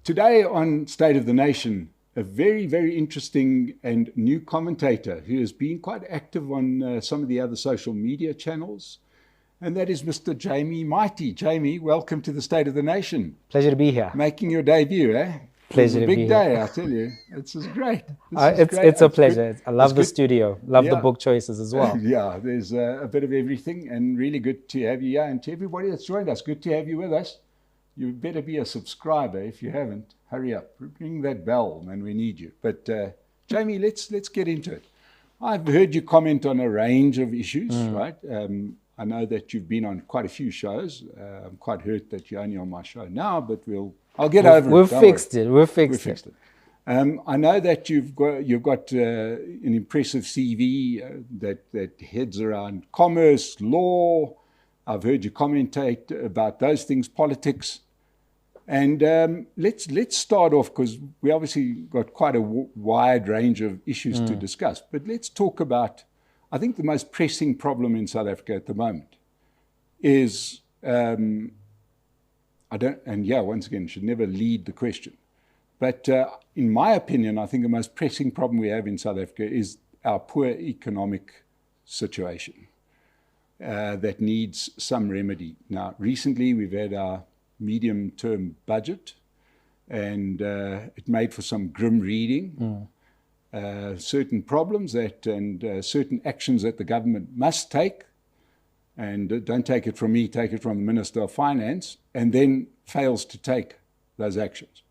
Today on State of the Nation, a very, very interesting and new commentator who has been quite active on some of the other social media channels, and that is Mr. Jamie Mighty. Jamie, welcome to the State of the Nation. Pleasure to be here. Making your debut, eh? Pleasure to be here. Big day, I tell you. This is great. It's a pleasure. I love the studio. Love the book choices as well. Yeah, there's a bit of everything, and really good to have you here. And to everybody that's joined us, good to have you with us. You better be a subscriber. If you haven't, hurry up. Ring that bell, man, we need you. But Jamie, let's get into it. I've heard you comment on a range of issues, right? I know that you've been on quite a few shows. I'm quite hurt that you're only on my show now, but I'll get over it. We've fixed it. We've fixed it. I know that you've got an impressive CV that heads around commerce, law. I've heard you commentate about those things, politics. And let's start off, because we obviously got quite a wide range of issues to discuss. But let's talk about, I think the most pressing problem in South Africa at the moment is, once again, should never lead the question. But in my opinion, I think the most pressing problem we have in South Africa is our poor economic situation that needs some remedy. Now, recently we've had our medium-term budget, and it made for some grim reading. Certain problems and certain actions that the government must take, and don't take it from me, take it from the Minister of Finance, and then fails to take those actions.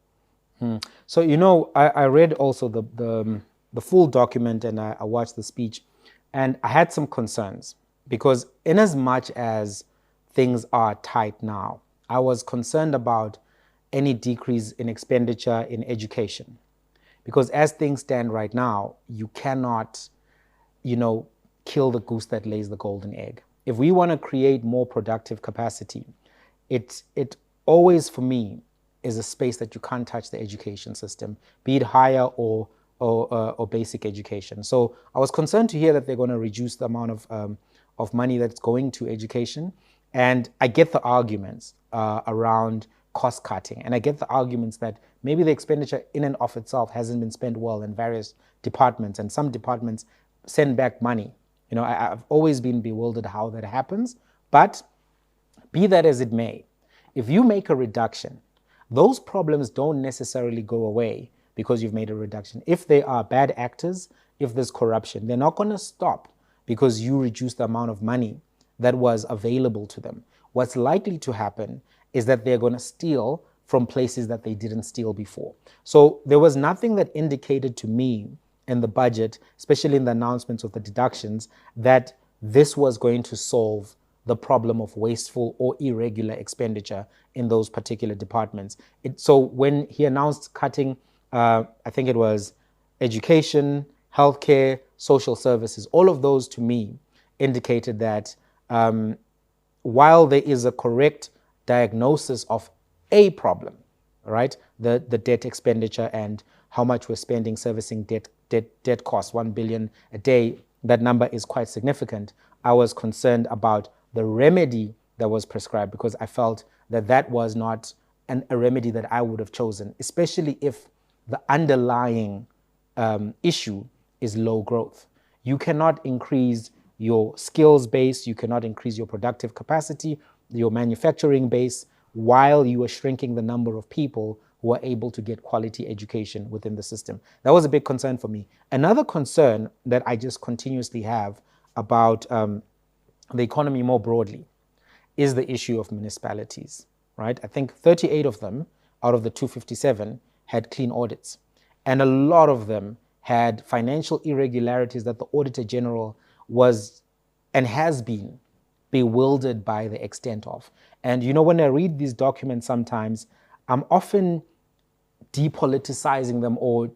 So, I read also the full document, and I watched the speech, and I had some concerns, because in as much as things are tight now, I was concerned about any decrease in expenditure in education. Because as things stand right now, you cannot, kill the goose that lays the golden egg. If we want to create more productive capacity, it always, for me, is a space that you can't touch the education system, be it higher or basic education. So I was concerned to hear that they're going to reduce the amount of money that's going to education. And I get the arguments around cost cutting. And I get the arguments that maybe the expenditure in and of itself hasn't been spent well in various departments, and some departments send back money. I've always been bewildered how that happens. But be that as it may, if you make a reduction, those problems don't necessarily go away because you've made a reduction. If they are bad actors, if there's corruption, they're not going to stop because you reduce the amount of money that was available to them. What's likely to happen is that they're going to steal from places that they didn't steal before. So there was nothing that indicated to me in the budget, especially in the announcements of the deductions, that this was going to solve the problem of wasteful or irregular expenditure in those particular departments. So when he announced cutting, I think it was education, healthcare, social services, all of those to me indicated that while there is a correct diagnosis of a problem, right, the debt expenditure and how much we're spending servicing debt costs, 1 billion a day, that number is quite significant. I was concerned about the remedy that was prescribed, because I felt that was not a remedy that I would have chosen, especially if the underlying issue is low growth. You cannot increase your skills base, you cannot increase your productive capacity, your manufacturing base, while you are shrinking the number of people who are able to get quality education within the system. That was a big concern for me. Another concern that I just continuously have about the economy more broadly is the issue of municipalities, right? I think 38 of them out of the 257 had clean audits, and a lot of them had financial irregularities that the Auditor General was and has been bewildered by the extent of. And when I read these documents sometimes, I'm often depoliticizing them, or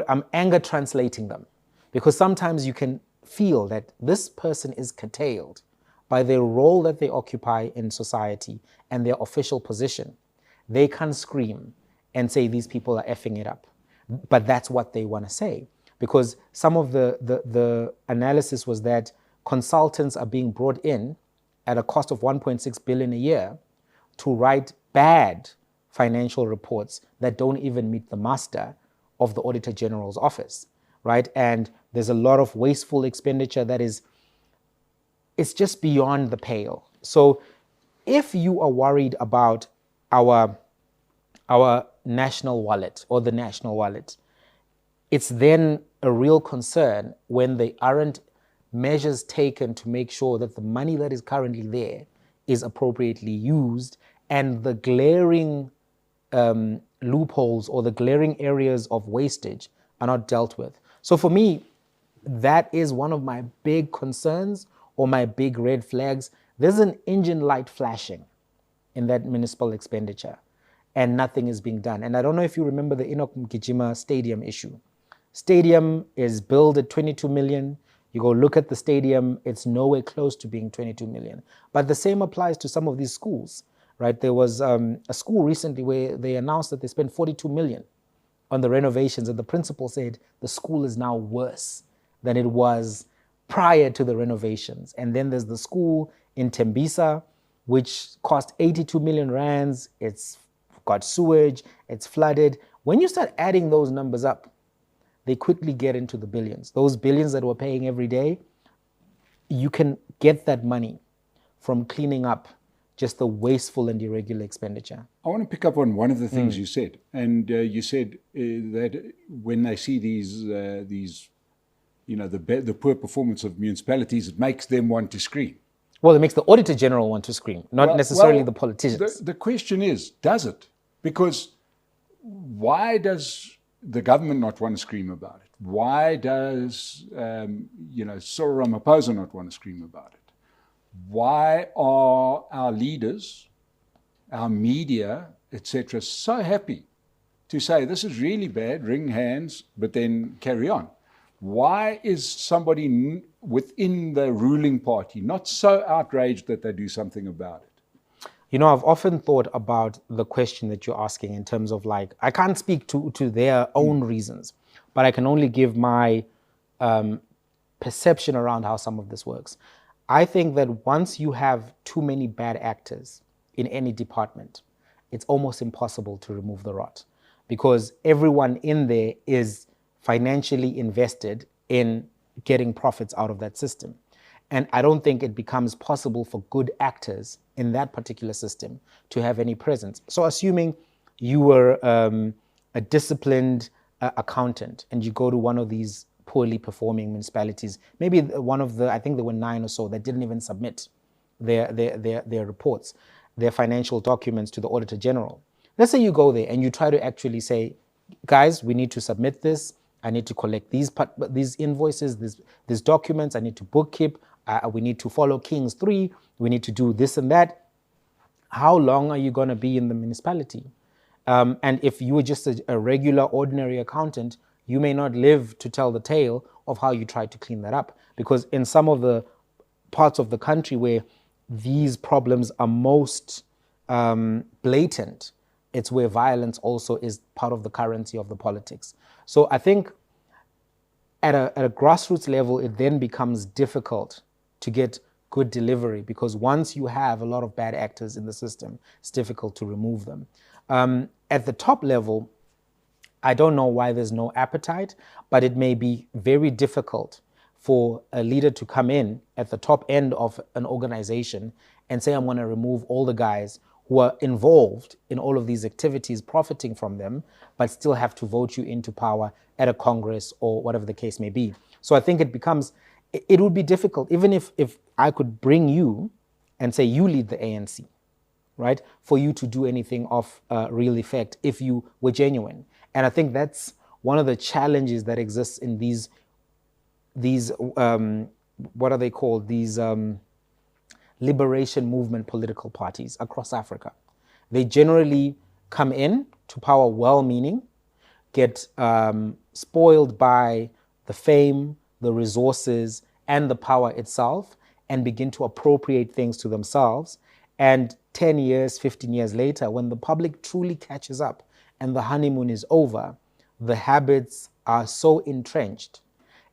I'm anger translating them, because sometimes you can feel that this person is curtailed by their role that they occupy in society and their official position. They can scream and say these people are effing it up, but that's what they want to say. Because some of the analysis was that consultants are being brought in at a cost of 1.6 billion a year to write bad financial reports that don't even meet the muster of the Auditor General's office, right? And there's a lot of wasteful expenditure that is, it's just beyond the pale. So if you are worried about our national wallet or the national wallet, it's then a real concern when there aren't measures taken to make sure that the money that is currently there is appropriately used, and the glaring loopholes or the glaring areas of wastage are not dealt with. So for me, that is one of my big concerns or my big red flags. There's an engine light flashing in that municipal expenditure and nothing is being done. And I don't know if you remember the Enoch Mgijima stadium issue. Stadium is billed at 22 million. You go look at the stadium, it's nowhere close to being 22 million. But the same applies to some of these schools, right? There was a school recently where they announced that they spent 42 million on the renovations, and the principal said the school is now worse than it was prior to the renovations. And then there's the school in Tembisa, which cost 82 million rands. It's got sewage, it's flooded. When you start adding those numbers up, they quickly get into the billions. Those billions that we're paying every day, you can get that money from cleaning up just the wasteful and irregular expenditure. I want to pick up on one of the things you said. And you said that when they see these the poor performance of municipalities, it makes them want to scream. Well, it makes the Auditor General want to scream, not necessarily the politicians. The question is, does it? Because why does the government not want to scream about it? Why does Cyril Ramaphosa not want to scream about it? Why are our leaders, our media, etc., so happy to say this is really bad, wring hands, but then carry on? Why is somebody within the ruling party not so outraged that they do something about it? You know, I've often thought about the question that you're asking in terms of, like, I can't speak to their own reasons, but I can only give my perception around how some of this works. I think that once you have too many bad actors in any department, it's almost impossible to remove the rot, because everyone in there is financially invested in getting profits out of that system. And I don't think it becomes possible for good actors in that particular system to have any presence. So assuming you were a disciplined accountant and you go to one of these poorly performing municipalities, maybe one of the, I think there were 9 or so that didn't even submit their reports, their financial documents to the Auditor General. Let's say you go there and you try to actually say, guys, we need to submit this. I need to collect these invoices, these documents. I need to bookkeep. We need to follow Kings 3. We need to do this and that. How long are you going to be in the municipality? And if you were just a regular, ordinary accountant, you may not live to tell the tale of how you tried to clean that up. Because in some of the parts of the country where these problems are most blatant, it's where violence also is part of the currency of the politics. So I think at a grassroots level, it then becomes difficult to get good delivery, because once you have a lot of bad actors in the system, it's difficult to remove them. At the top level, I don't know why there's no appetite, but it may be very difficult for a leader to come in at the top end of an organization and say, I'm going to remove all the guys who are involved in all of these activities, profiting from them, but still have to vote you into power at a Congress or whatever the case may be. So I think it would be difficult, even if I could bring you and say you lead the ANC, right, for you to do anything of real effect if you were genuine. And I think that's one of the challenges that exists in these what are they called? These liberation movement political parties across Africa. They generally come in to power well-meaning, get spoiled by the fame, the resources, and the power itself, and begin to appropriate things to themselves. And 10 years, 15 years later, when the public truly catches up and the honeymoon is over, the habits are so entrenched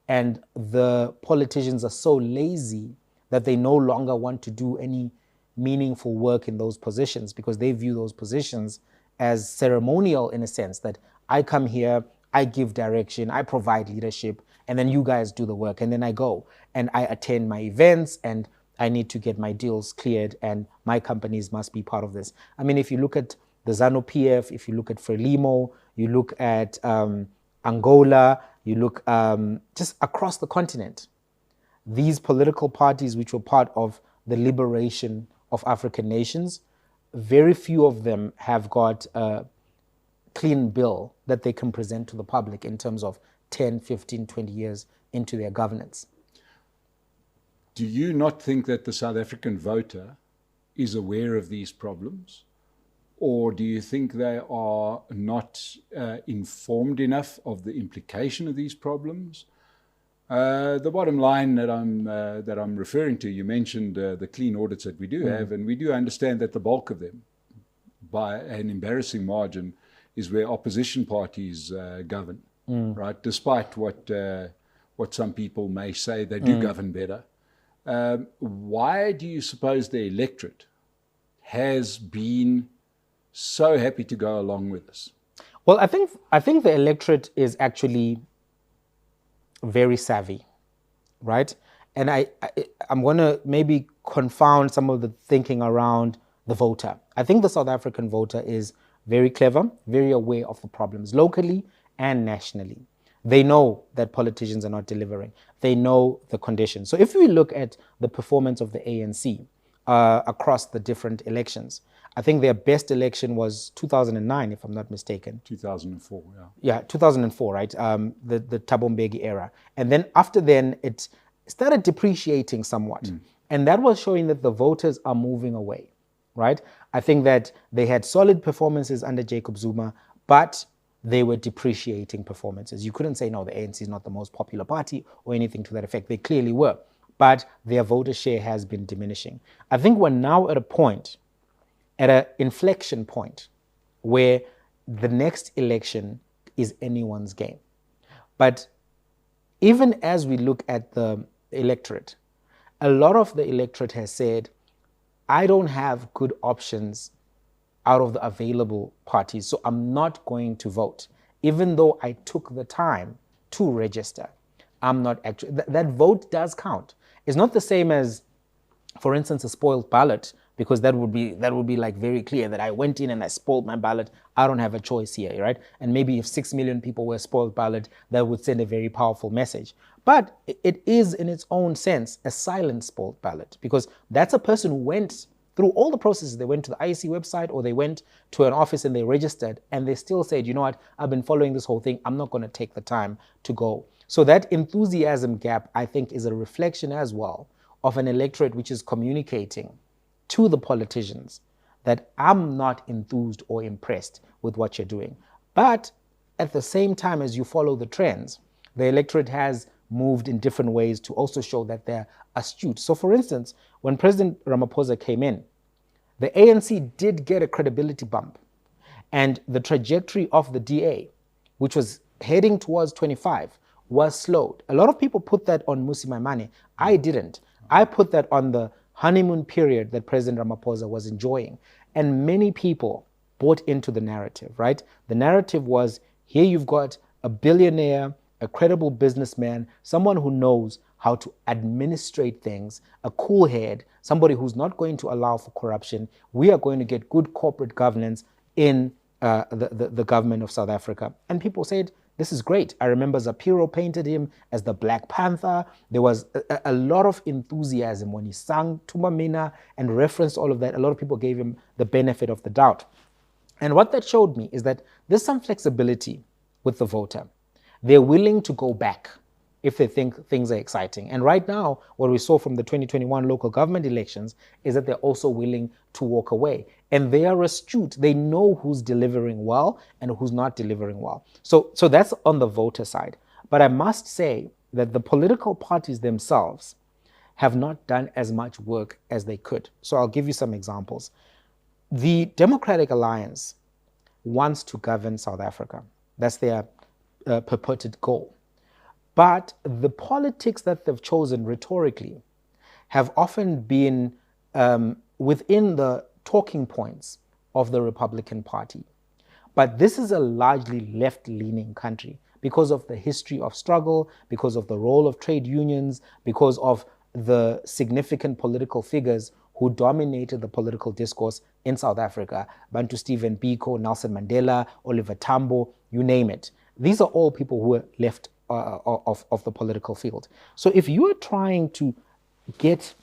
and the politicians are so lazy that they no longer want to do any meaningful work in those positions, because they view those positions as ceremonial in a sense that I come here, I give direction, I provide leadership, and then you guys do the work. And then I go and I attend my events and I need to get my deals cleared and my companies must be part of this. I mean, if you look at the ZANU-PF, if you look at Frelimo, you look at Angola, you look just across the continent, these political parties which were part of the liberation of African nations, very few of them have got a clean bill that they can present to the public in terms of 10, 15, 20 years into their governance. Do you not think that the South African voter is aware of these problems? Or do you think they are not informed enough of the implication of these problems? The bottom line that I'm referring to, you mentioned the clean audits that we do have, and we do understand that the bulk of them, by an embarrassing margin, is where opposition parties govern, right? Despite what some people may say, they do govern better. Why do you suppose the electorate has been so happy to go along with this? Well, I think the electorate is actually very savvy, right? And I'm going to maybe confound some of the thinking around the voter. I think the South African voter is very clever, very aware of the problems locally and nationally. They know that politicians are not delivering. They know the conditions. So if we look at the performance of the ANC across the different elections, I think their best election was 2009, if I'm not mistaken. 2004, yeah. Yeah, 2004, right? The Thabo Mbeki era. And then after then, it started depreciating somewhat. And that was showing that the voters are moving away, right? I think that they had solid performances under Jacob Zuma, but they were depreciating performances. You couldn't say, no, the ANC is not the most popular party or anything to that effect. They clearly were. But their voter share has been diminishing. I think we're now at a point, at an inflection point, where the next election is anyone's game. But even as we look at the electorate, a lot of the electorate has said, I don't have good options out of the available parties, so I'm not going to vote. Even though I took the time to register, I'm not actually, that vote does count. It's not the same as, for instance, a spoiled ballot, because that would be like very clear that I went in and I spoiled my ballot. I don't have a choice here, right? And maybe if 6 million people were spoiled ballot, that would send a very powerful message. But it is in its own sense a silent spoiled ballot, because that's a person who went through all the processes. They went to the IEC website or they went to an office and they registered and they still said, you know what, I've been following this whole thing. I'm not going to take the time to go. So that enthusiasm gap, I think, is a reflection as well of an electorate which is communicating to the politicians that I'm not enthused or impressed with what you're doing. But at the same time, as you follow the trends, the electorate has moved in different ways to also show that they're astute. So for instance, when President Ramaphosa came in, the ANC did get a credibility bump. And the trajectory of the DA, which was heading towards 25, was slowed. A lot of people put that on Mmusi Maimane. I didn't. I put that on the honeymoon period that President Ramaphosa was enjoying. And many people bought into the narrative, right? The narrative was, here you've got a billionaire, a credible businessman, someone who knows how to administrate things, a cool head, somebody who's not going to allow for corruption. We are going to get good corporate governance in the government of South Africa. And people said, this is great. I remember Zapiro painted him as the Black Panther. There was a lot of enthusiasm when he sang Tuma Mina and referenced all of that. A lot of people gave him the benefit of the doubt. And what that showed me is that there's some flexibility with the voter. They're willing to go back if they think things are exciting. And right now, what we saw from the 2021 local government elections is that they're also willing to walk away. And they are astute. They know who's delivering well and who's not delivering well. So that's on the voter side. But I must say that the political parties themselves have not done as much work as they could. So I'll give you some examples. The Democratic Alliance wants to govern South Africa. That's their purported goal. But the politics that they've chosen rhetorically have often been within the talking points of the Republican Party. But this is a largely left-leaning country because of the history of struggle, because of the role of trade unions, because of the significant political figures who dominated the political discourse in South Africa. Bantu Stephen Biko, Nelson Mandela, Oliver Tambo, you name it. These are all people who were left of the political field. So if you are trying to get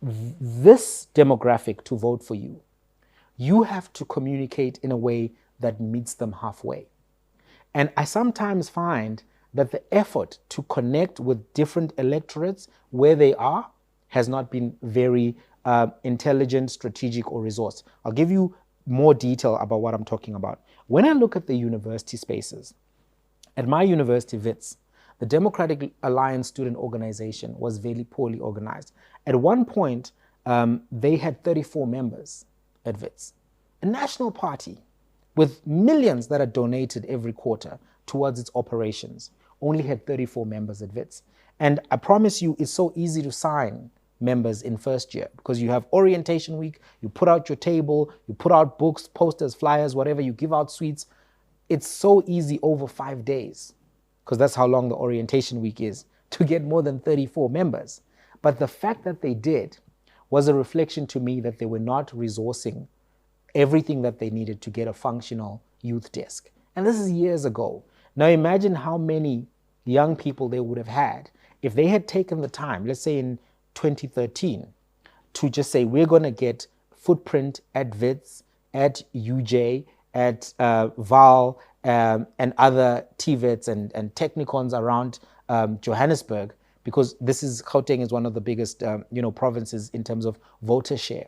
this demographic to vote for you, you have to communicate in a way that meets them halfway. And I sometimes find that the effort to connect with different electorates where they are has not been very intelligent, strategic, or resourced. I'll give you more detail about what I'm talking about. When I look at the university spaces, at my university, WITS, the Democratic Alliance Student Organization was very poorly organized. At one point, they had 34 members at WITS, a national party with millions that are donated every quarter towards its operations, only had 34 members at WITS. And I promise you, it's so easy to sign members in first year because you have orientation week, you put out your table, you put out books, posters, flyers, whatever, you give out sweets. It's so easy over 5 days, because that's how long the orientation week is, to get more than 34 members. But the fact that they did was a reflection to me that they were not resourcing everything that they needed to get a functional youth desk. And this is years ago. Now imagine how many young people they would have had if they had taken the time, let's say in 2013, to just say, we're going to get footprint at WITS, at UJ, at VAL, and other TVETs and technicons around Johannesburg, because Gauteng is one of the biggest provinces in terms of voter share.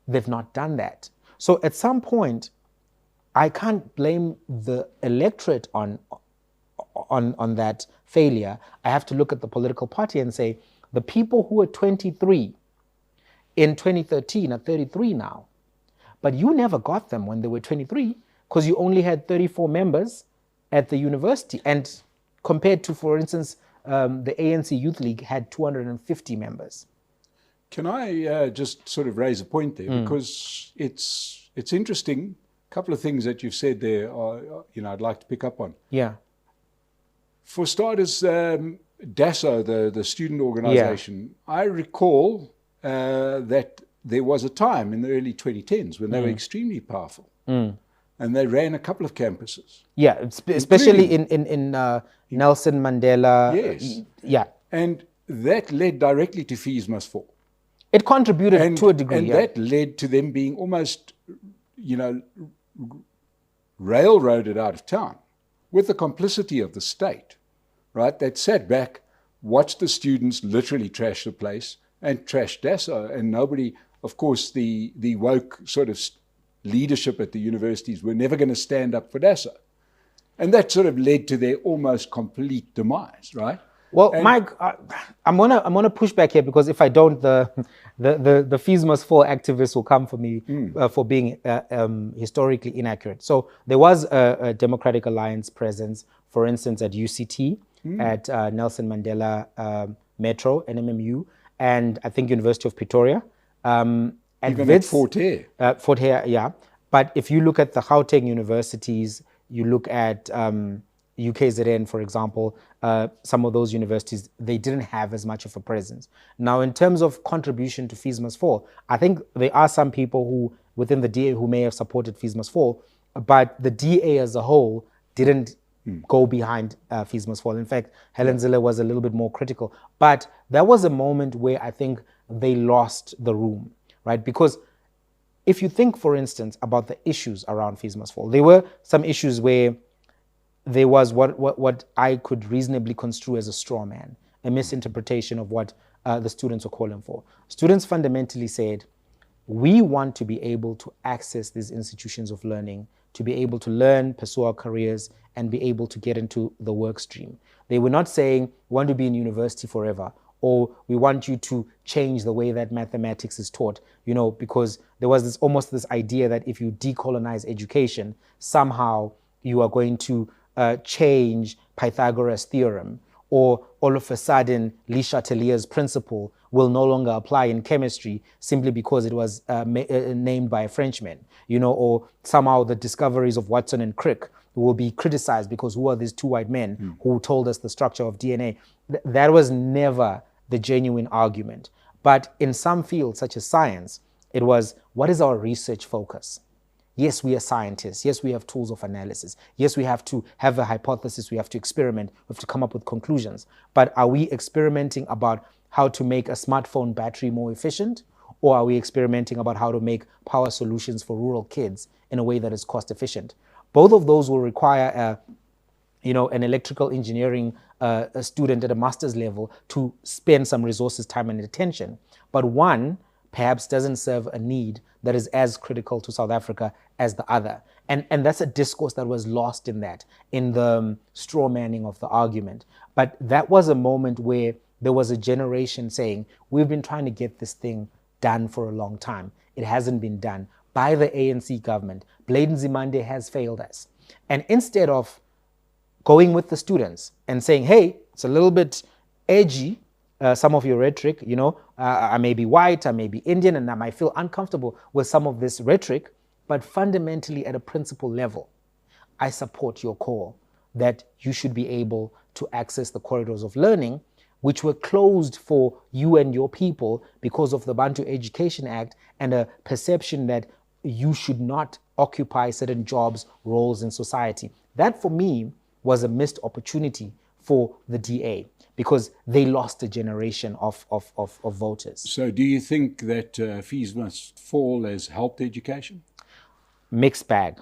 They've not done that. So at some point, I can't blame the electorate on that failure. I have to look at the political party and say, the people who were 23 in 2013 are 33 now. But you never got them when they were 23 because you only had 34 members at the university. And compared to, for instance, the ANC Youth League had 250 members. Can I just sort of raise a point there? Because it's interesting. A couple of things that you've said there are, I'd like to pick up on. Yeah. For starters, DASO, the student organization, I recall that there was a time in the early 2010s when they were extremely powerful. And they ran a couple of campuses. Yeah, especially in Nelson Mandela. Yes. Yeah. And that led directly to fees must fall. It contributed to a degree. And that led to them being almost, railroaded out of town with the complicity of the state, right? That sat back, watched the students literally trash the place and trash DASO. And nobody, of course, the woke sort of leadership at the universities were never going to stand up for DASO. And that sort of led to their almost complete demise, right? Well, Mike, I'm gonna push back here, because if I don't, the fees must fall activists will come for me for being historically inaccurate. So there was a Democratic Alliance presence, for instance, at UCT, at Nelson Mandela Metro, NMMU, and I think University of Pretoria. Even at Fort Hare. Fort Hare, yeah. But if you look at the Gauteng universities, you look at UKZN, for example, some of those universities, they didn't have as much of a presence. Now, in terms of contribution to Fees Must Fall, I think there are some people who, within the DA, who may have supported Fees Must Fall, but the DA as a whole didn't go behind Fees Must Fall. In fact, Helen Zille was a little bit more critical. But that was a moment where I think they lost the room, right? Because if you think, for instance, about the issues around Fees Must Fall, there were some issues where there was what I could reasonably construe as a straw man, a misinterpretation of what the students were calling for. Students fundamentally said, we want to be able to access these institutions of learning, to be able to learn, pursue our careers, and be able to get into the work stream. They were not saying, we want to be in university forever, or we want you to change the way that mathematics is taught, because there was almost this idea that if you decolonize education, somehow you are going to change Pythagoras' theorem, or all of a sudden Le Chatelier's principle will no longer apply in chemistry simply because it was named by a Frenchman, or somehow the discoveries of Watson and Crick will be criticized because who are these two white men who told us the structure of DNA? That was never the genuine argument. But in some fields, such as science, it was, what is our research focus? Yes, we are scientists. Yes, we have tools of analysis. Yes, we have to have a hypothesis. We have to experiment. We have to come up with conclusions. But are we experimenting about how to make a smartphone battery more efficient? Or are we experimenting about how to make power solutions for rural kids in a way that is cost efficient? Both of those will require an electrical engineering a student at a master's level to spend some resources, time, and attention. But one perhaps doesn't serve a need that is as critical to South Africa as the other. And that's a discourse that was lost in the straw manning of the argument. But that was a moment where there was a generation saying, we've been trying to get this thing done for a long time. It hasn't been done by the ANC government. Blade Nzimande has failed us. And instead of going with the students and saying, hey, it's a little bit edgy, some of your rhetoric, I may be white, I may be Indian, and I might feel uncomfortable with some of this rhetoric, but fundamentally at a principle level, I support your call that you should be able to access the corridors of learning, which were closed for you and your people because of the Bantu Education Act and a perception that you should not occupy certain jobs, roles in society. That for me was a missed opportunity for the DA because they lost a generation of voters. So do you think that fees must fall has helped education? Mixed bag.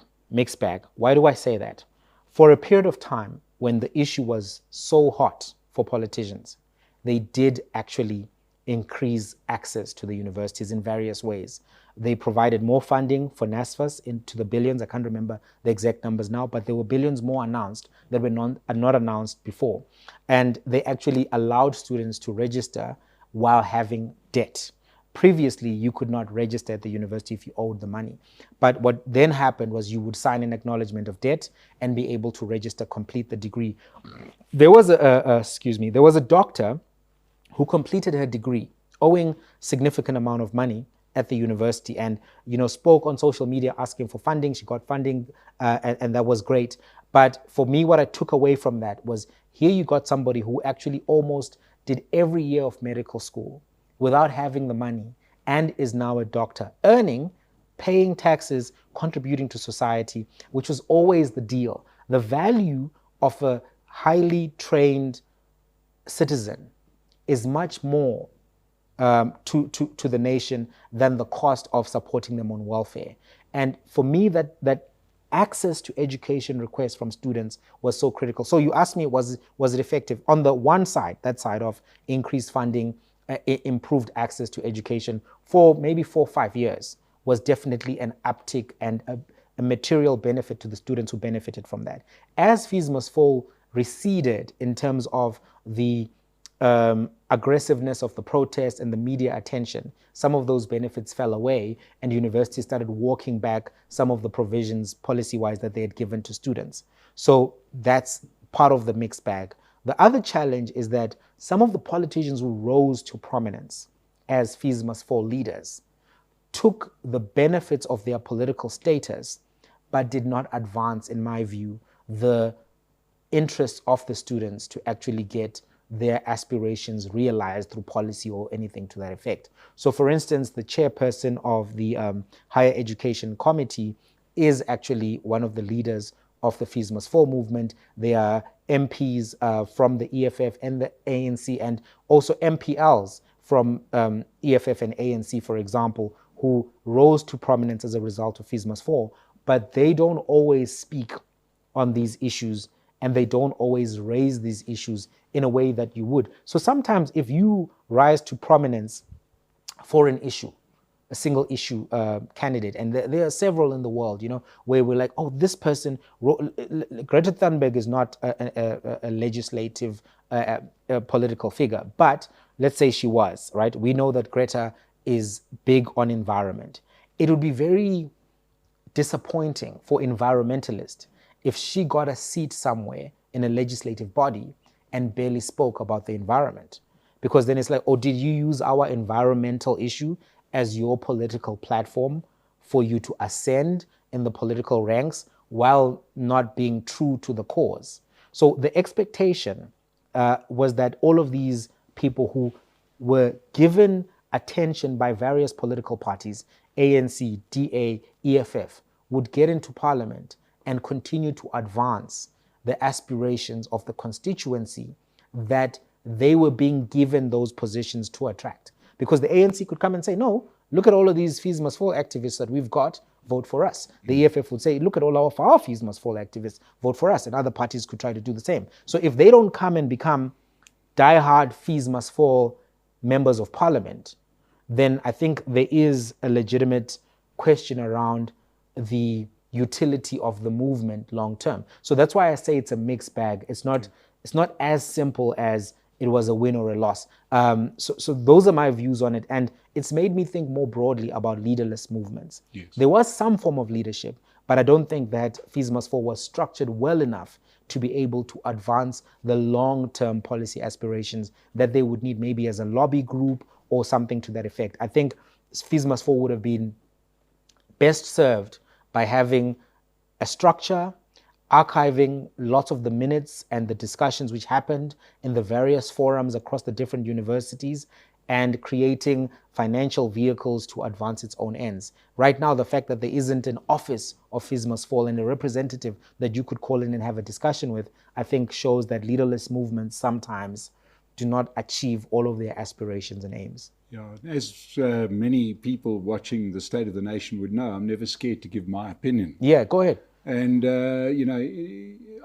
Why do I say that? For a period of time when the issue was so hot for politicians, they did actually increase access to the universities in various ways. They provided more funding for NSFAS into the billions. I can't remember the exact numbers now, but there were billions more announced that were not announced before. And they actually allowed students to register while having debt. Previously, you could not register at the university if you owed the money. But what then happened was you would sign an acknowledgement of debt and be able to register, complete the degree. There was a doctor who completed her degree owing significant amount of money at the university and spoke on social media asking for funding. She got funding and that was great. But for me, what I took away from that was here you got somebody who actually almost did every year of medical school without having the money and is now a doctor, earning, paying taxes, contributing to society, which was always the deal. The value of a highly trained citizen is much more to the nation than the cost of supporting them on welfare. And for me, that access to education requests from students was so critical. So you asked me, was it effective? On the one side, that side of increased funding, improved access to education for maybe 4 or 5 years was definitely an uptick and a material benefit to the students who benefited from that. As fees must fall receded in terms of the aggressiveness of the protest and the media attention, some of those benefits fell away and universities started walking back some of the provisions policy-wise that they had given to students. So that's part of the mixed bag. The other challenge is that some of the politicians who rose to prominence as fees must fall leaders took the benefits of their political status, but did not advance, in my view, the interests of the students to actually get their aspirations realized through policy or anything to that effect. So for instance, the chairperson of the Higher Education Committee is actually one of the leaders of the Fees Must Fall movement. There are MPs from the EFF and the ANC, and also MPLs from EFF and ANC, for example, who rose to prominence as a result of Fees Must Fall, but they don't always speak on these issues and they don't always raise these issues in a way that you would. So sometimes if you rise to prominence for an issue, a single issue candidate, and there are several in the world, where we're like, oh, this person, Greta Thunberg is not a legislative political figure, but let's say she was, right? We know that Greta is big on environment. It would be very disappointing for environmentalists if she got a seat somewhere in a legislative body and barely spoke about the environment. because then it's like, oh, did you use our environmental issue as your political platform for you to ascend in the political ranks while not being true to the cause? So the expectation was that all of these people who were given attention by various political parties, ANC, DA, EFF, would get into parliament and continue to advance the aspirations of the constituency that they were being given those positions to attract. Because the ANC could come and say, no, look at all of these fees must fall activists that we've got, vote for us. The EFF would say, look at all of our fees must fall activists, vote for us. And other parties could try to do the same. So if they don't come and become diehard fees must fall members of parliament, then I think there is a legitimate question around the utility of the movement long term. So that's why I say it's a mixed bag. It's not as simple as it was a win or a loss. So those are my views on it. And it's made me think more broadly about leaderless movements. Yes. There was some form of leadership, but I don't think that Fees Must Fall was structured well enough to be able to advance the long-term policy aspirations that they would need, maybe as a lobby group or something to that effect. I think Fees Must Fall would have been best served by having a structure, archiving lots of the minutes and the discussions which happened in the various forums across the different universities, and creating financial vehicles to advance its own ends. Right now, the fact that there isn't an office of Fees Must Fall and a representative that you could call in and have a discussion with, I think shows that leaderless movements sometimes do not achieve all of their aspirations and aims. Yeah, as many people watching the State of the Nation would know, I'm never scared to give my opinion. Yeah, go ahead. And, you know,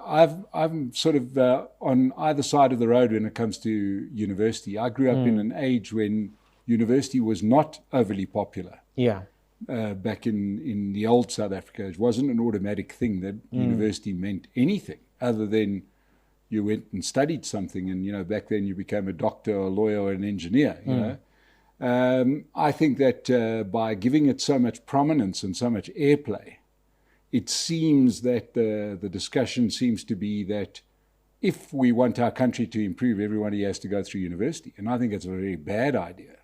I'm sort of on either side of the road when it comes to university. I grew up in an age when university was not overly popular. Yeah. Back in the old South Africa, it wasn't an automatic thing that university meant anything other than you went and studied something. And, you know, back then you became a doctor, a lawyer, or an engineer, you know. I think that by giving it so much prominence and so much airplay, it seems that the discussion seems to be that if we want our country to improve, everybody has to go through university. And I think it's a very bad idea.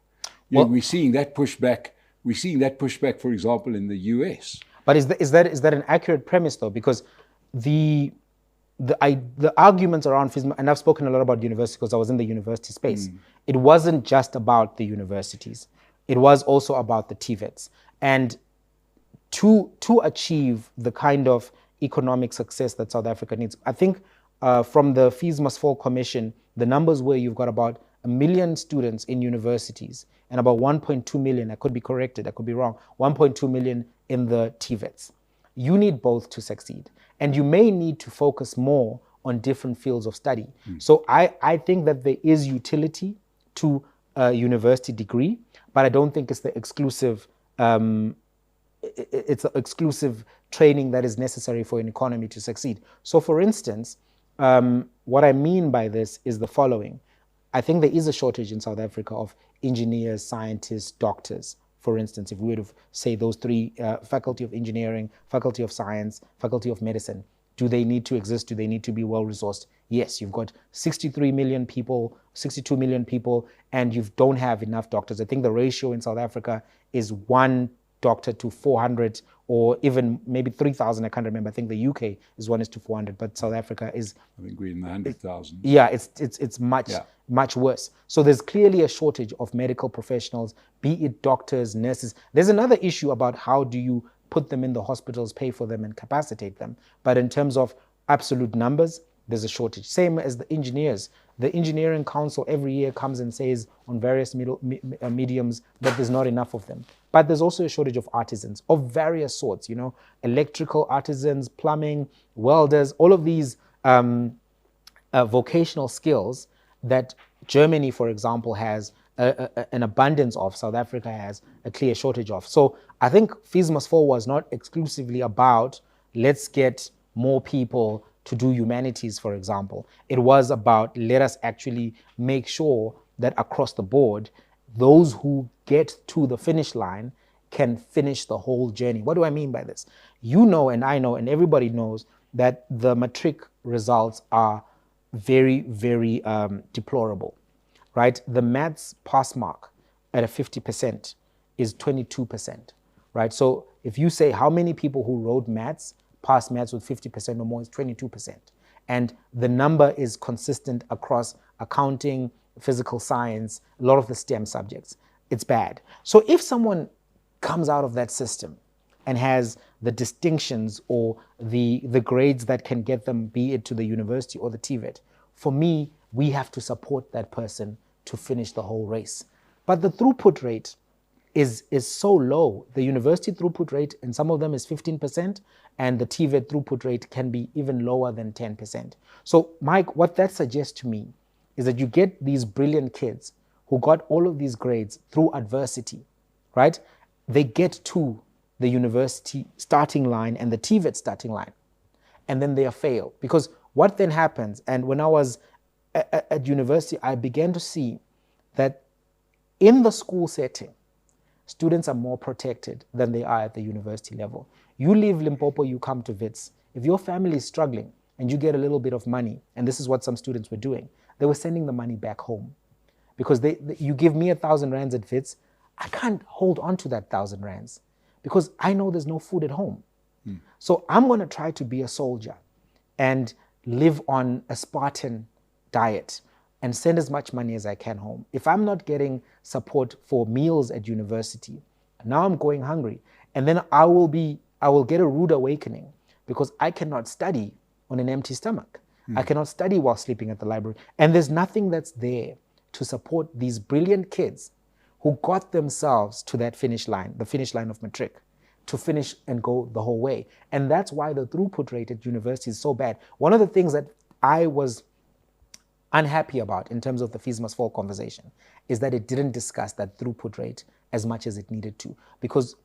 Well, we're seeing that pushback. We're seeing that pushback, for example, in the US. But is that an accurate premise, though? Because the arguments around fees, and I've spoken a lot about university because I was in the university space. It wasn't just about the universities. It was also about the TVETs. And to achieve the kind of economic success that South Africa needs, I think from the Fees Must Fall Commission, the numbers where you've got about 1 million students in universities and about 1.2 million, I could be corrected, I could be wrong, 1.2 million in the TVETs. You need both to succeed. And you may need to focus more on different fields of study. So I think that there is utility to a university degree, but I don't think it's the exclusive training that is necessary for an economy to succeed. So for instance, what I mean by this is the following. I think there is a shortage in South Africa of engineers, scientists, doctors. For instance, if we were to say those three, Faculty of Engineering, Faculty of Science, Faculty of Medicine, do they need to exist? Do they need to be well-resourced? Yes, you've got 63 million people, 62 million people, and you don't have enough doctors. I think the ratio in South Africa is 1 doctor to 400, or even maybe 3,000, I can't remember. I think the UK is 1:400, but South Africa is... I think we're in the 100,000. Yeah, it's much worse. So there's clearly a shortage of medical professionals, be it doctors, nurses. There's another issue about how do you put them in the hospitals, pay for them, and capacitate them. But in terms of absolute numbers, there's a shortage. Same as the engineers. The Engineering Council every year comes and says on various mediums that there's not enough of them. But there's also a shortage of artisans of various sorts, you know, electrical artisans, plumbing, welders, all of these vocational skills that Germany, for example, has an abundance of, South Africa has a clear shortage of. So I think Fees Must Fall was not exclusively about let's get more people to do humanities, for example. It was about let us actually make sure that across the board, those who get to the finish line can finish the whole journey. What do I mean by this? You know, and I know, and everybody knows that the matric results are very, very deplorable. right? The maths pass mark at a 50% is 22%, right? So if you say how many people who wrote maths pass maths with 50% or more, is 22%. And the number is consistent across accounting, physical science, a lot of the STEM subjects. It's bad. So if someone comes out of that system and has the distinctions or the grades that can get them, be it to the university or the TVET, for me, we have to support that person to finish the whole race. But the throughput rate is so low. The university throughput rate in some of them is 15%, and the TVET throughput rate can be even lower than 10%. So Mike, what that suggests to me is that you get these brilliant kids who got all of these grades through adversity, right? They get to the university starting line and the TVET starting line, and then they fail. Because what then happens, and when I was at university, I began to see that in the school setting, students are more protected than they are at the university level. You leave Limpopo, you come to WITS. If your family is struggling and you get a little bit of money, and this is what some students were doing, they were sending the money back home. Because you give me 1,000 rands at WITS, I can't hold on to that 1,000 rands because I know there's no food at home. So I'm going to try to be a soldier and live on a Spartan diet and send as much money as I can home. If I'm not getting support for meals at university, now I'm going hungry. And then I will get a rude awakening because I cannot study on an empty stomach. I cannot study while sleeping at the library. And there's nothing that's there to support these brilliant kids who got themselves to that finish line, the finish line of matric, to finish and go the whole way. And that's why the throughput rate at university is so bad. One of the things that I was unhappy about in terms of the fees must fall conversation is that it didn't discuss that throughput rate as much as it needed to, because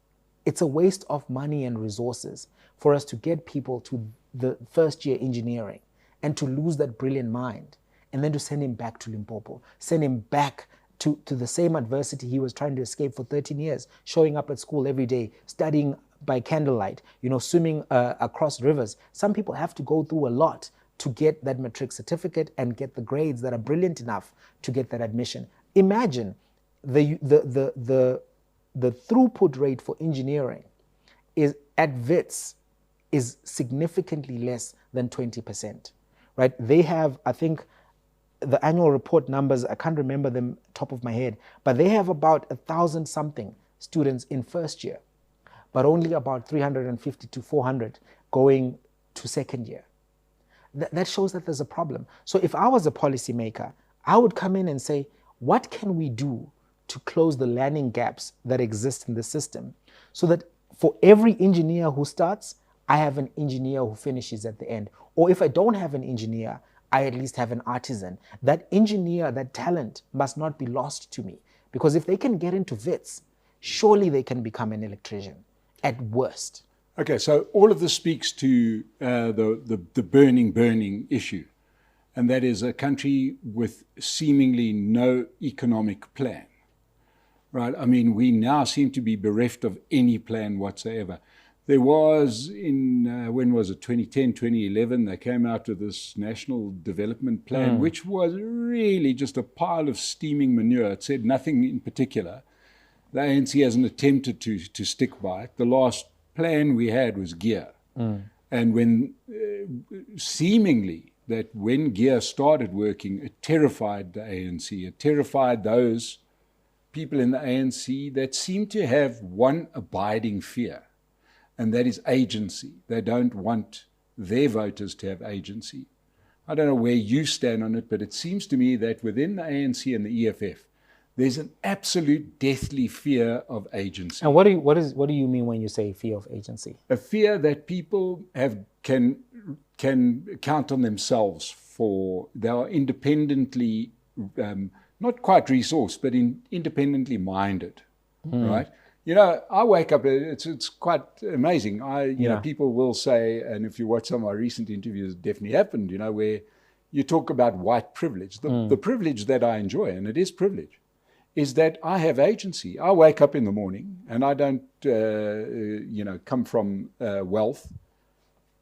it's a waste of money and resources for us to get people to the first year engineering and to lose that brilliant mind and then to send him back to Limpopo, send him back to the same adversity he was trying to escape for 13 years, showing up at school every day, studying by candlelight, swimming across rivers. Some people have to go through a lot to get that matric certificate and get the grades that are brilliant enough to get that admission. Imagine the throughput rate for engineering is at WITS is significantly less than 20%, right? They have, I think, the annual report numbers, I can't remember them top of my head, but they have about 1,000 something students in first year, but only about 350 to 400 going to second year. That shows that there's a problem. So if I was a policymaker, I would come in and say, what can we do to close the learning gaps that exist in the system so that for every engineer who starts, I have an engineer who finishes at the end. Or if I don't have an engineer, I at least have an artisan. That engineer, that talent must not be lost to me. Because if they can get into WITS, surely they can become an electrician at worst. Okay, so all of this speaks to the burning issue, and that is a country with seemingly no economic plan, right? I mean, we now seem to be bereft of any plan whatsoever. There was when was it, 2010, 2011, they came out with this National Development Plan, which was really just a pile of steaming manure. It said nothing in particular. The ANC hasn't attempted to stick by it. The last plan we had was GEAR. And when seemingly that when GEAR started working, it terrified the ANC. It terrified those people in the ANC that seem to have one abiding fear, and that is agency. They don't want their voters to have agency. I don't know where you stand on it, but it seems to me that within the ANC and the EFF, there's an absolute deathly fear of agency. And what do you mean when you say fear of agency? A fear that people can count on themselves for. They are independently, not quite resourced, but independently minded, right? I wake up, it's quite amazing. People will say, and if you watch some of my recent interviews, it definitely happened, where you talk about white privilege. The privilege that I enjoy, and it is privilege, is that I have agency. I wake up in the morning and I don't, come from wealth.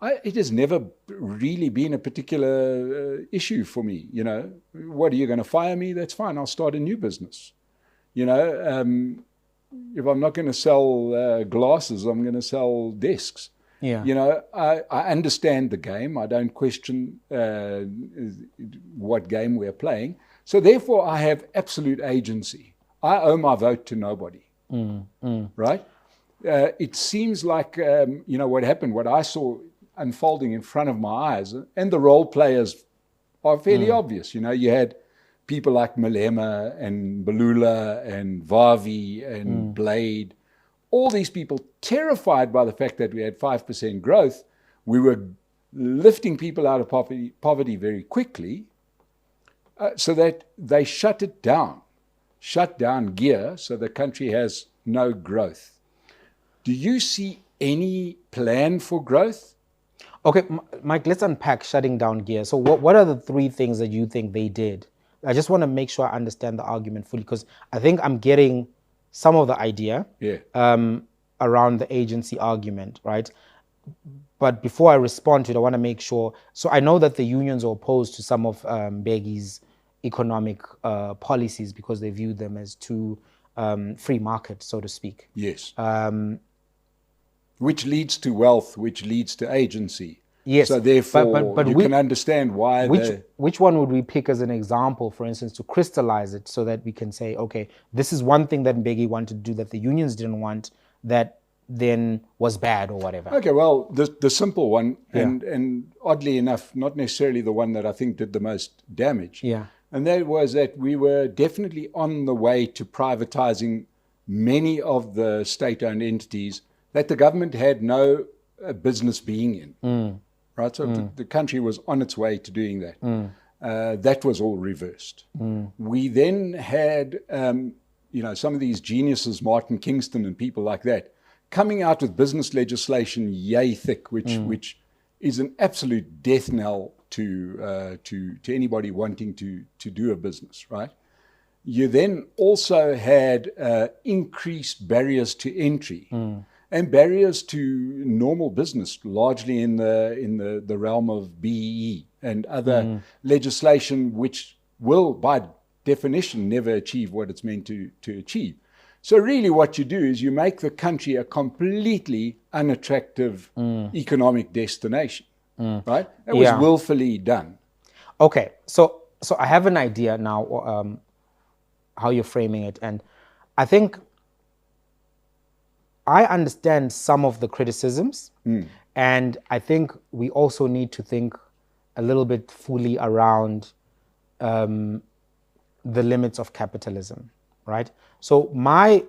it has never really been a particular issue for me. You know, what, are you going to fire me? That's fine. I'll start a new business. You know, if I'm not going to sell glasses, I'm going to sell desks. Yeah. You know, I understand the game. I don't question what game we're playing. So therefore, I have absolute agency. I owe my vote to nobody. Right? It seems like, you know, what happened, what I saw unfolding in front of my eyes, and the role players are fairly obvious. You know, you had people like Malema and Balula and Vavi and Blade, all these people terrified by the fact that we had 5% growth. We were lifting people out of poverty very quickly, so that they shut down gear, so the country has no growth. Do you see any plan for growth? Okay, Mike, let's unpack shutting down gear. So what are the three things that you think they did? I just want to make sure I understand the argument fully, because I think I'm getting some of the idea around the agency argument, right? But before I respond to it, I want to make sure. So I know that the unions are opposed to some of Mbegi's economic policies because they view them as too free market, so to speak. Yes. Which leads to wealth, which leads to agency. Yes. So therefore, but you can understand why. Which one would we pick as an example, for instance, to crystallize it so that we can say, okay, this is one thing that Mbegi wanted to do that the unions didn't want, that then was bad or whatever. Okay, well, the simple one, and oddly enough, not necessarily the one that I think did the most damage. Yeah. And that was that we were definitely on the way to privatizing many of the state-owned entities that the government had no business being in. Right? So the country was on its way to doing that. That was all reversed. We then had, you know, some of these geniuses, Martin Kingston and people like that, coming out with business legislation yay thick, which is an absolute death knell to anybody wanting to do a business, right? You then also had increased barriers to entry and barriers to normal business, largely in the realm of BEE and other legislation, which will, by definition, never achieve what it's meant to achieve. So really what you do is you make the country a completely unattractive economic destination, right? That was willfully done. Okay, so I have an idea now how you're framing it, and I think I understand some of the criticisms, and I think we also need to think a little bit fully around the limits of capitalism, right? So my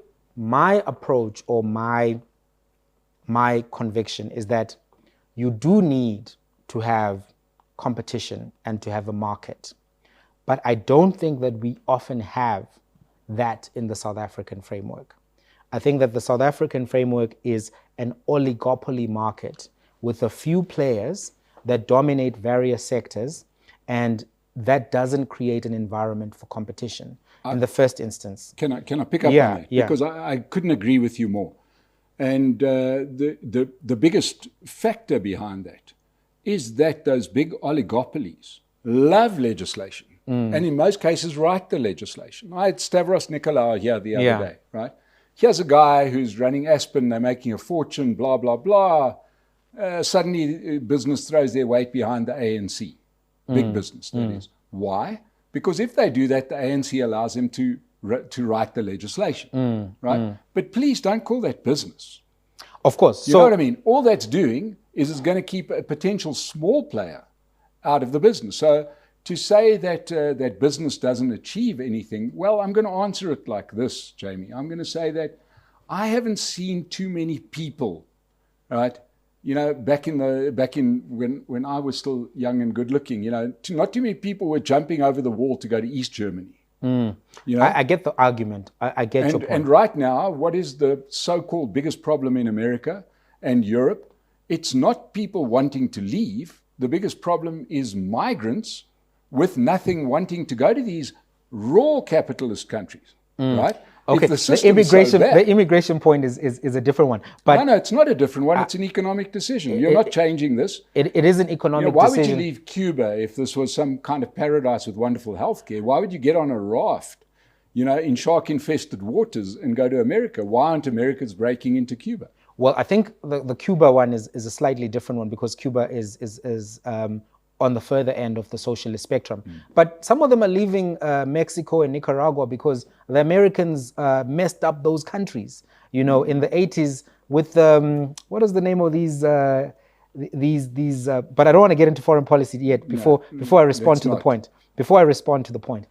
approach or my conviction is that you do need to have competition and to have a market. But I don't think that we often have that in the South African framework. I think that the South African framework is an oligopoly market with a few players that dominate various sectors, and that doesn't create an environment for competition in the first instance. Can I pick up on that? Because I couldn't agree with you more. And the biggest factor behind that is that those big oligopolies love legislation, and in most cases write the legislation. I had Stavros Nicolaou here the other day, right? Here's a guy who's running Aspen, they're making a fortune, blah, blah, blah. Suddenly business throws their weight behind the ANC. Big business, that is. Why? Because if they do that, the ANC allows them to write the legislation, right? But please don't call that business. Of course. You know what I mean? All that's doing is it's going to keep a potential small player out of the business. So to say that that business doesn't achieve anything, well, I'm going to answer it like this, Jamie. I'm going to say that I haven't seen too many people, right? You know, back in when I was still young and good looking, you know, not too many people were jumping over the wall to go to East Germany. You know, I get the argument. I get your point. And right now, what is the so-called biggest problem in America and Europe? It's not people wanting to leave. The biggest problem is migrants with nothing wanting to go to these raw capitalist countries, right? Okay, If the system's so bad, the immigration point is a different one. But no, it's not a different one. It's an economic decision. You're not changing this. It is an economic why decision. would you leave Cuba if this was some kind of paradise with wonderful healthcare? Why would you get on a raft, in shark-infested waters and go to America? Why aren't Americans breaking into Cuba? Well, I think the Cuba one is a slightly different one because Cuba is on the further end of the socialist spectrum. But some of them are leaving Mexico and Nicaragua because the Americans messed up those countries. In the 80s with what is the name of these? But I don't want to get into foreign policy yet. Before I respond to the point. Before I respond to the point,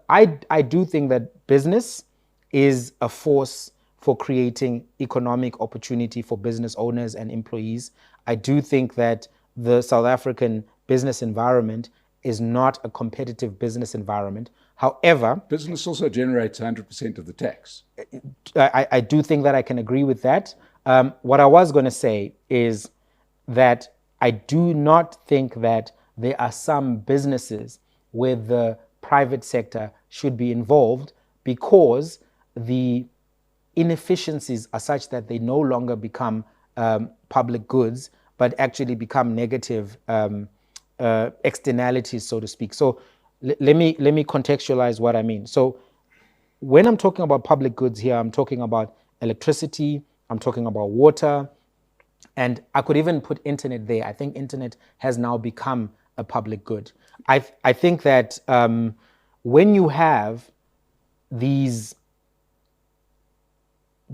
I do think that business is a force for creating economic opportunity for business owners and employees. I do think that the South African business environment is not a competitive business environment. However, business also generates 100% of the tax. I do think that I can agree with that. What I was going to say is that I do not think that there are some businesses where the private sector should be involved because the inefficiencies are such that they no longer become public goods, but actually become negative externalities, so to speak. So let me contextualize what I mean. So when I'm talking about public goods here, I'm talking about electricity, I'm talking about water, and I could even put internet there. I think internet has now become a public good. I think that when you have these,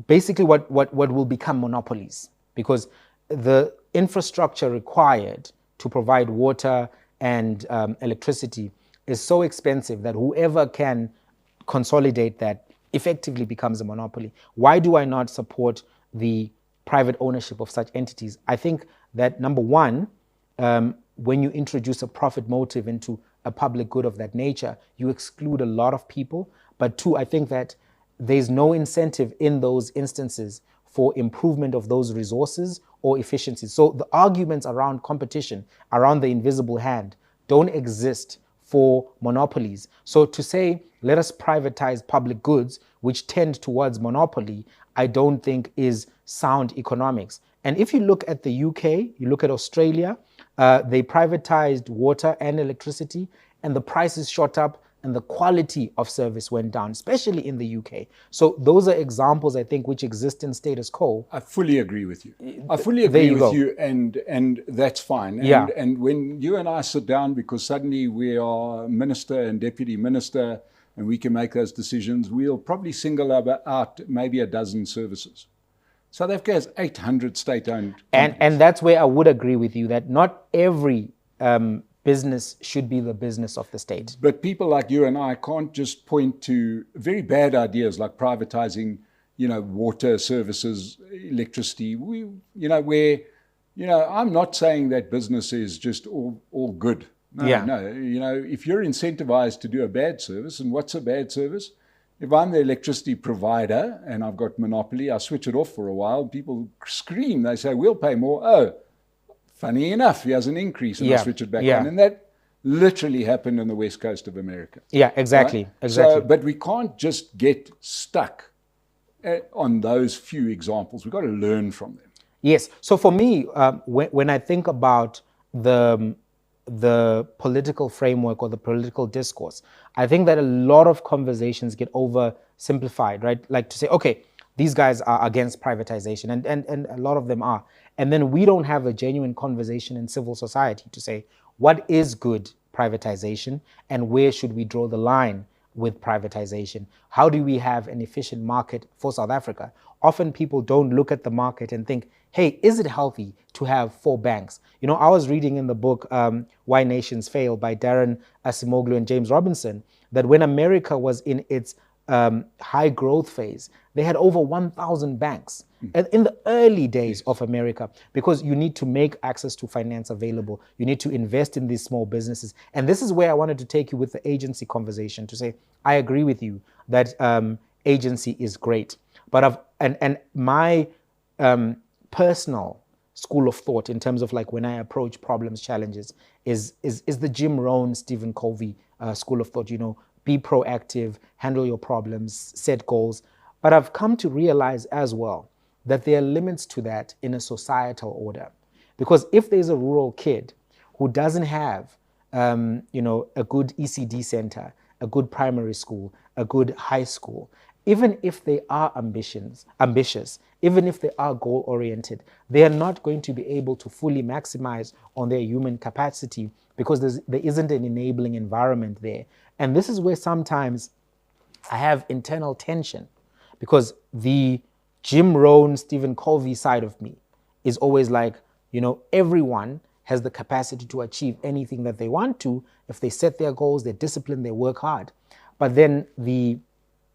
basically what will become monopolies, because the infrastructure required to provide water and electricity is so expensive that whoever can consolidate that effectively becomes a monopoly. Why do I not support the private ownership of such entities? I think that number one, when you introduce a profit motive into a public good of that nature, you exclude a lot of people. But two, I think that there's no incentive in those instances for improvement of those resources or efficiencies. So the arguments around competition, around the invisible hand, don't exist for monopolies. So to say, let us privatize public goods, which tend towards monopoly, I don't think is sound economics. And if you look at the UK, you look at Australia, they privatized water and electricity, and the prices shot up and the quality of service went down, especially in the UK. So those are examples, I think, which exist in status quo. I fully agree with you. I fully agree with you, and that's fine. And when you and I sit down, because suddenly we are minister and deputy minister, and we can make those decisions, we'll probably single out maybe a dozen services. South Africa has 800 state-owned companies. And that's where I would agree with you, that not every business should be the business of the state. But people like you and I can't just point to very bad ideas like privatizing, water services, electricity. I'm not saying that business is just all good. No. If you're incentivized to do a bad service, and what's a bad service? If I'm the electricity provider and I've got monopoly, I switch it off for a while, people scream, they say, we'll pay more. Oh, funny enough, he has an increase, and I switch it back on. And that literally happened on the west coast of America. Yeah, exactly. Right? Exactly. So, but we can't just get stuck on those few examples. We've got to learn from them. Yes. So for me, when I think about the political framework or the political discourse, I think that a lot of conversations get oversimplified, right? Like to say, okay, these guys are against privatization, and a lot of them are. And then we don't have a genuine conversation in civil society to say, what is good privatization and where should we draw the line with privatization? How do we have an efficient market for South Africa? Often people don't look at the market and think, hey, is it healthy to have 4 banks? I was reading in the book, Why Nations Fail by Darren Acemoglu and James Robinson, that when America was in its high growth phase, they had over 1,000 banks in the early days of America, because you need to make access to finance available. You need to invest in these small businesses. And this is where I wanted to take you with the agency conversation, to say, I agree with you that agency is great. But my personal school of thought in terms of like when I approach problems, challenges, is the Jim Rohn, Stephen Covey school of thought. be proactive, handle your problems, set goals. But I've come to realize as well that there are limits to that in a societal order. Because if there's a rural kid who doesn't have, a good ECD center, a good primary school, a good high school, even if they are ambitious, even if they are goal-oriented, they are not going to be able to fully maximize on their human capacity because there isn't an enabling environment there. And this is where sometimes I have internal tension, because the Jim Rohn, Stephen Covey side of me is always like, everyone has the capacity to achieve anything that they want to if they set their goals, they're disciplined, they work hard. But then the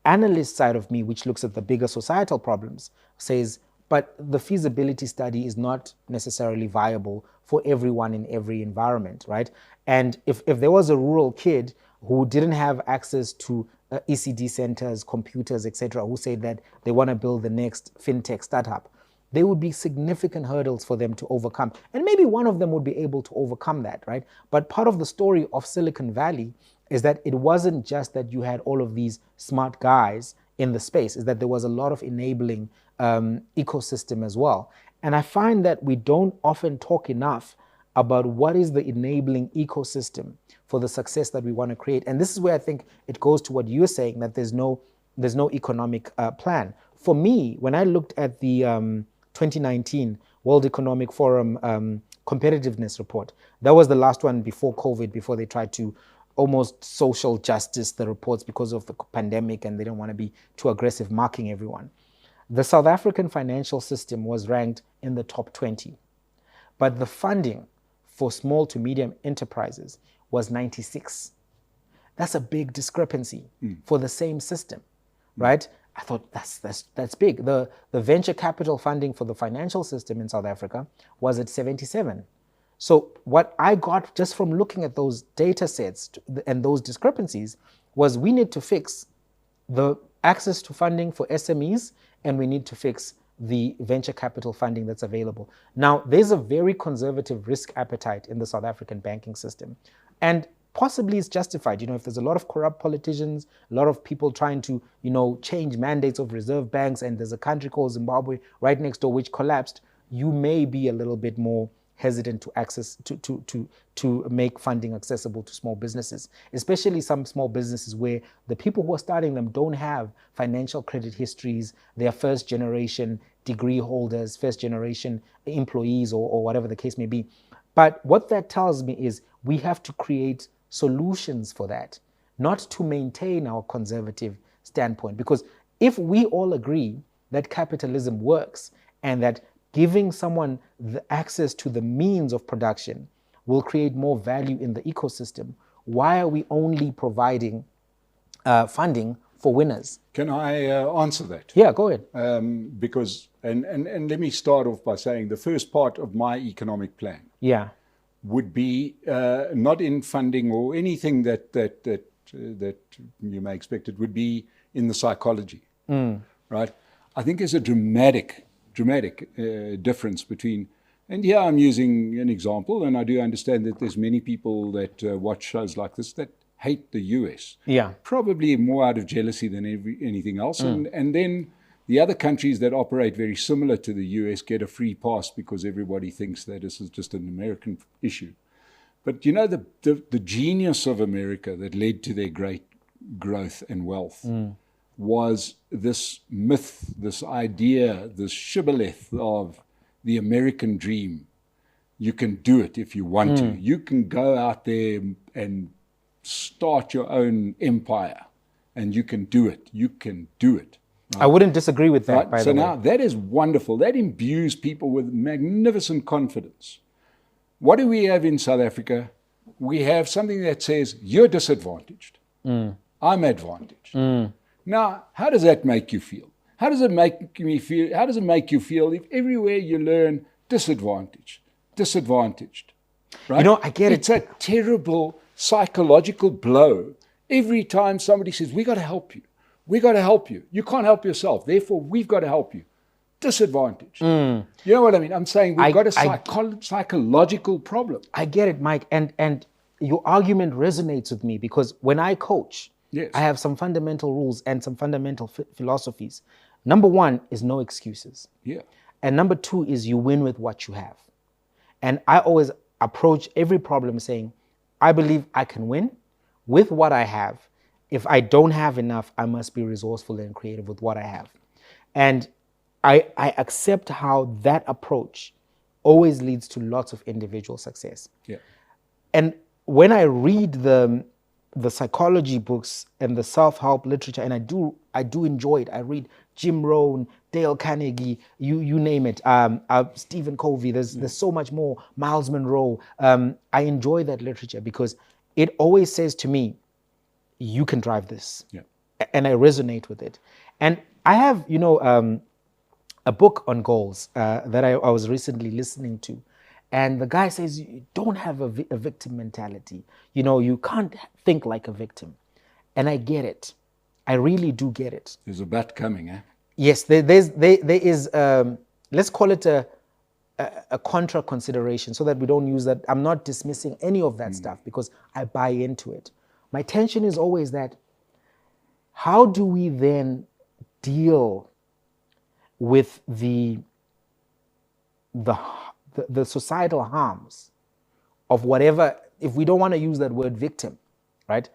analyst side of me, which looks at the bigger societal problems, says, but the feasibility study is not necessarily viable for everyone in every environment, right? And if there was a rural kid who didn't have access to ECD centers, computers, etc., who said that they want to build the next fintech startup, there would be significant hurdles for them to overcome. And maybe one of them would be able to overcome that, right? But part of the story of Silicon Valley is that it wasn't just that you had all of these smart guys in the space, is that there was a lot of enabling ecosystem as well. And I find that we don't often talk enough about what is the enabling ecosystem for the success that we want to create. And this is where I think it goes to what you're saying, that there's no economic plan. For me, when I looked at the 2019 World Economic Forum competitiveness report, that was the last one before COVID, before they tried to almost social justice the reports because of the pandemic and they don't want to be too aggressive marking everyone. The South African financial system was ranked in the top 20, but the funding for small to medium enterprises was 96. That's a big discrepancy for the same system, right? I thought that's big. The venture capital funding for the financial system in South Africa was at 77. So what I got just from looking at those data sets and those discrepancies was we need to fix the access to funding for SMEs, and we need to fix the venture capital funding that's available. Now, there's a very conservative risk appetite in the South African banking system, and possibly it's justified. If there's a lot of corrupt politicians, a lot of people trying to, change mandates of reserve banks, and there's a country called Zimbabwe right next door which collapsed, you may be a little bit more hesitant to access to make funding accessible to small businesses, especially some small businesses where the people who are starting them don't have financial credit histories. They are first generation degree holders, first generation employees, or whatever the case may be. But what that tells me is we have to create solutions for that, not to maintain our conservative standpoint. Because if we all agree that capitalism works and that giving someone the access to the means of production will create more value in the ecosystem, why are we only providing funding for winners? Can I answer that? Yeah, go ahead. Because let me start off by saying the first part of my economic plan would be not in funding or anything that you may expect. It would be in the psychology, right? I think there's a dramatic difference between, and here I'm using an example, and I do understand that there's many people that watch shows like this that hate the US. Yeah. Probably more out of jealousy than anything else. And then the other countries that operate very similar to the US get a free pass because everybody thinks that this is just an American issue. But the genius of America that led to their great growth and wealth was this myth, this idea, this shibboleth of the American dream. You can do it if you want to. You can go out there and start your own empire, and you can do it. You can do it. Right? I wouldn't disagree with that, by the way. So now that is wonderful. That imbues people with magnificent confidence. What do we have in South Africa? We have something that says, you're disadvantaged. I'm advantaged. Now, how does that make you feel? How does it make me feel? How does it make you feel if everywhere you learn disadvantaged? Right? I get it. It's a terrible psychological blow every time somebody says, we got to help you. We got to help you. You can't help yourself. Therefore, we've got to help you. Disadvantaged. You know what I mean? I'm saying we've got a psychological problem. I get it, Mike. And your argument resonates with me because when I coach, Yes. I have some fundamental rules and some fundamental philosophies. Number one is no excuses. Yeah. And number two is you win with what you have. And I always approach every problem saying, I believe I can win with what I have. If I don't have enough, I must be resourceful and creative with what I have. And I accept how that approach always leads to lots of individual success. Yeah. And when I read the psychology books and the self-help literature, and I do enjoy it. I read Jim Rohn, Dale Carnegie, you name it, Stephen Covey. There's so much more. Miles Monroe. I enjoy that literature because it always says to me, you can drive this. Yeah. And I resonate with it. And I have, a book on goals that I was recently listening to. And the guy says, you don't have a victim mentality. You can't think like a victim. And I get it. I really do get it. There's a but coming, eh? Yes, there is, let's call it a contra consideration so that we don't use that. I'm not dismissing any of that stuff because I buy into it. My tension is always that, how do we then deal with the societal harms of whatever, if we don't want to use that word victim, right?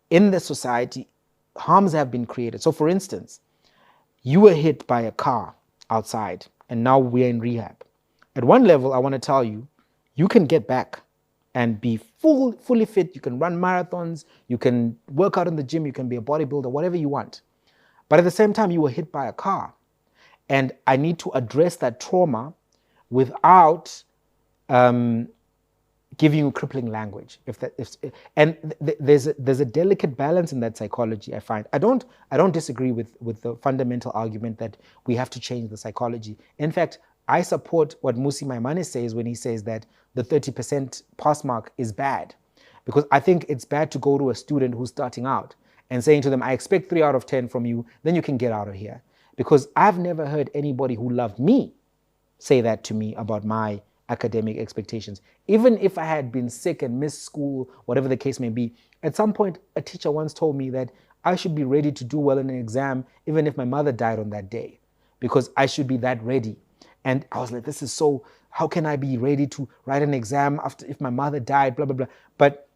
In the society, harms have been created. So for instance, you were hit by a car outside and now we're in rehab. At one level, I want to tell you, you can get back and be fully fit. You can run marathons, you can work out in the gym, you can be a bodybuilder, whatever you want. But at the same time, you were hit by a car. And I need to address that trauma without giving you crippling language. There's a delicate balance in that psychology. I find I don't disagree with the fundamental argument that we have to change the psychology. In fact, I support what Musi Maimane says when he says that the 30% pass mark is bad, because I think it's bad to go to a student who's starting out and saying to them, I expect 3 out of 10 from you, then you can get out of here. Because I've never heard anybody who loved me say that to me about my academic expectations. Even if I had been sick and missed school, whatever the case may be, at some point, a teacher once told me that I should be ready to do well in an exam, even if my mother died on that day, because I should be that ready. And I was like, this is so, how can I be ready to write an exam if my mother died, blah, blah, blah. But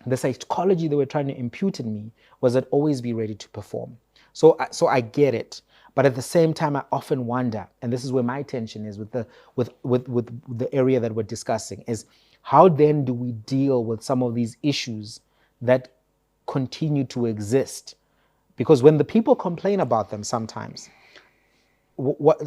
the psychology they were trying to impute in me was that always be ready to perform. So I get it. But at the same time, I often wonder, and this is where my tension is with the area that we're discussing, is how then do we deal with some of these issues that continue to exist? Because when the people complain about them sometimes,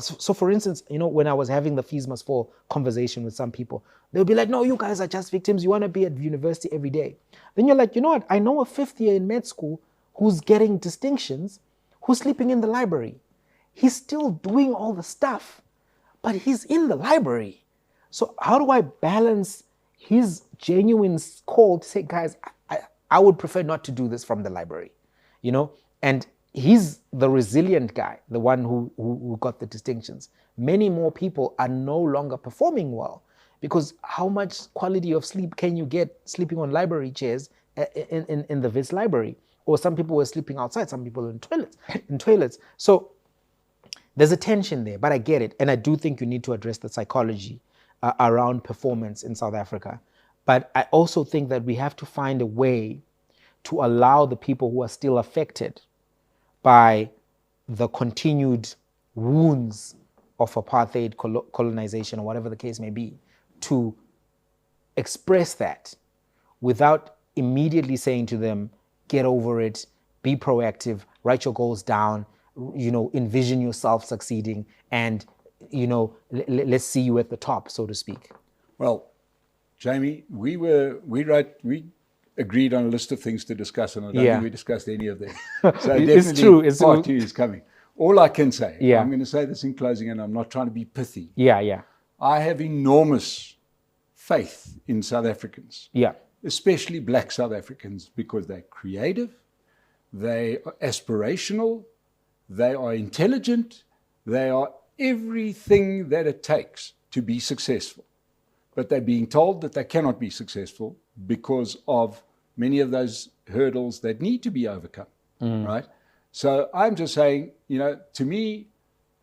so for instance, when I was having the fees must fall conversation with some people, they'll be like, no, you guys are just victims. You want to be at university every day. Then you're like, you know what? I know a fifth year in med school who's getting distinctions, who's sleeping in the library. He's still doing all the stuff, but he's in the library. So how do I balance his genuine call to say, guys, I would prefer not to do this from the library, And he's the resilient guy, the one who got the distinctions. Many more people are no longer performing well because how much quality of sleep can you get sleeping on library chairs in the Wits library? Or some people were sleeping outside, some people in toilets. So there's a tension there, but I get it. And I do think you need to address the psychology around performance in South Africa. But I also think that we have to find a way to allow the people who are still affected by the continued wounds of apartheid, colonization, or whatever the case may be, to express that without immediately saying to them, get over it, be proactive, write your goals down, envision yourself succeeding, and, let's see you at the top, so to speak. Well, Jamie, we agreed on a list of things to discuss, and I don't think we discussed any of them. So it's true. Part 2 is coming. All I can say, Yeah. I'm going to say this in closing, and I'm not trying to be pithy. Yeah. I have enormous faith in South Africans. Yeah. Especially black South Africans, because they're creative, they are aspirational, they are intelligent, they are everything that it takes to be successful. But they're being told that they cannot be successful because of many of those hurdles that need to be overcome. right? So I'm just saying, to me,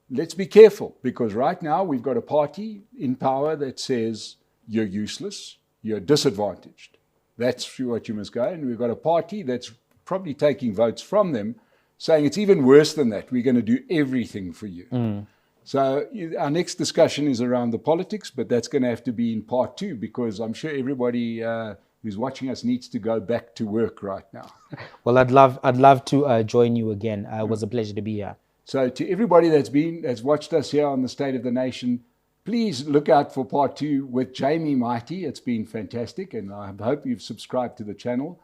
let's be careful, because right now we've got a party in power that says you're useless, you're disadvantaged. That's what you must go. And we've got a party that's probably taking votes from them, saying it's even worse than that. We're going to do everything for you. So our next discussion is around the politics, but that's going to have to be in part 2, because I'm sure everybody who's watching us needs to go back to work right now. Well, I'd love to join you again. It was a pleasure to be here. So to everybody that's watched us here on the State of the Nation, please look out for part 2 with Jamie Mighty. It's been fantastic, and I hope you've subscribed to the channel.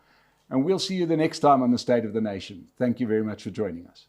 And we'll see you the next time on the State of the Nation. Thank you very much for joining us.